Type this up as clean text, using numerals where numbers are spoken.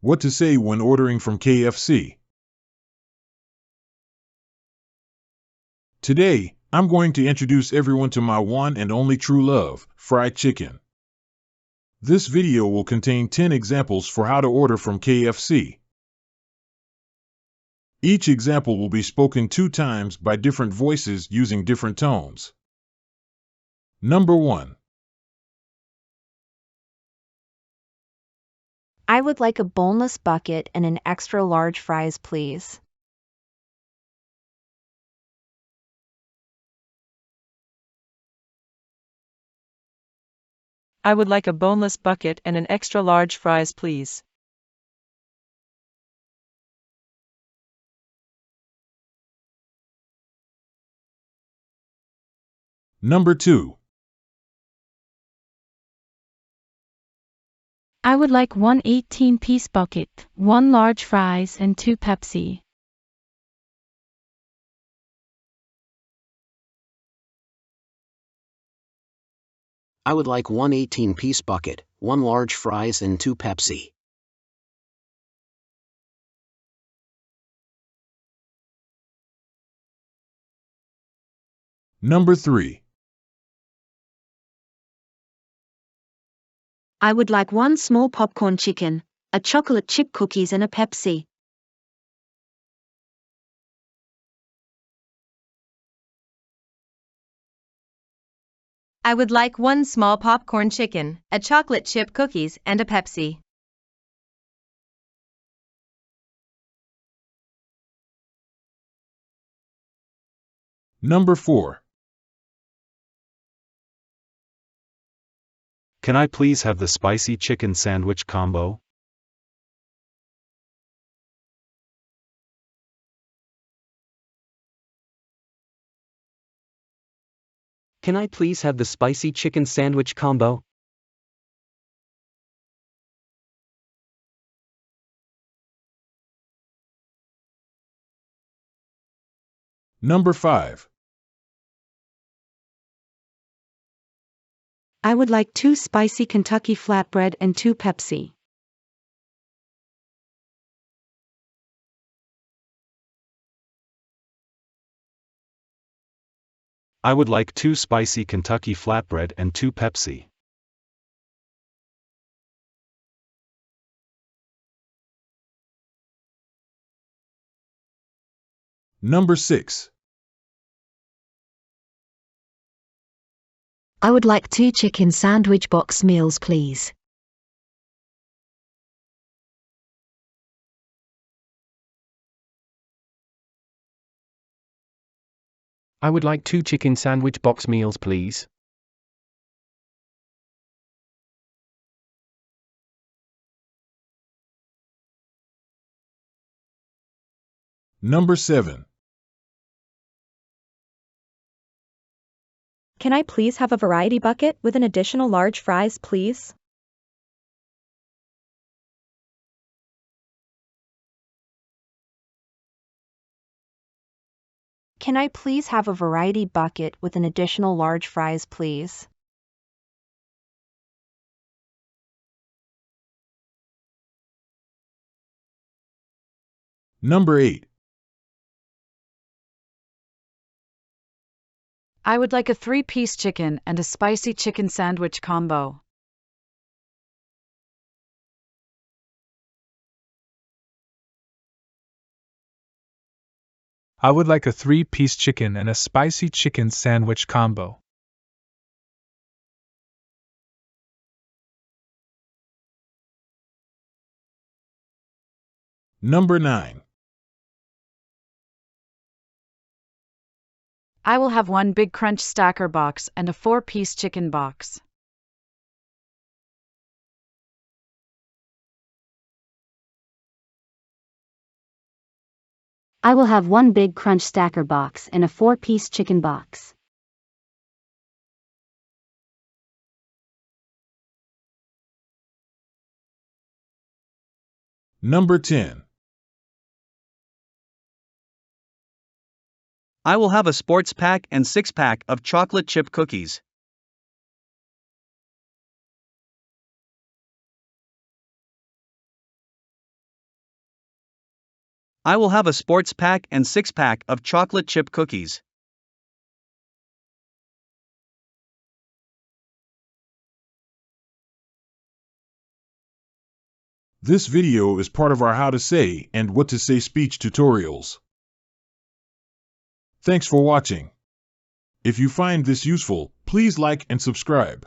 What to say when ordering from KFC. Today, I'm going to introduce everyone to my one and only true love, fried chicken. This video will contain 10 examples for how to order from KFC. Each example will be spoken 2 times by different voices using different tones. Number 1. I would like a boneless bucket and an extra large fries, please. I would like a boneless bucket and an extra large fries, please. Number 2. I would like one 18-piece bucket, 1 large fries, and 2 Pepsi. I would like one 18-piece bucket, 1 large fries, and 2 Pepsi. Number 3. I would like 1 small popcorn chicken, a chocolate chip cookies, and a Pepsi. I would like 1 small popcorn chicken, a chocolate chip cookies, and a Pepsi. Number 4. Can I please have the spicy chicken sandwich combo? Can I please have the spicy chicken sandwich combo? Number 5. I would like 2 spicy Kentucky flatbread and 2 Pepsi. I would like 2 spicy Kentucky flatbread and 2 Pepsi. Number 6. I would like 2 chicken sandwich box meals, please. I would like 2 chicken sandwich box meals, please. Number 7. Can I please have a variety bucket with an additional large fries, please? Can I please have a variety bucket with an additional large fries, please? Number 8. I would like a 3-piece chicken and a spicy chicken sandwich combo. I would like a 3-piece chicken and a spicy chicken sandwich combo. Number 9. I will have 1 big crunch stacker box and a 4-piece chicken box. I will have 1 big crunch stacker box and a 4-piece chicken box. Number 10. I will have a sports pack and 6-pack of chocolate chip cookies. I will have a sports pack and 6-pack of chocolate chip cookies. This video is part of our How to Say and What to Say speech tutorials. Thanks for watching. If you find this useful, please like and subscribe.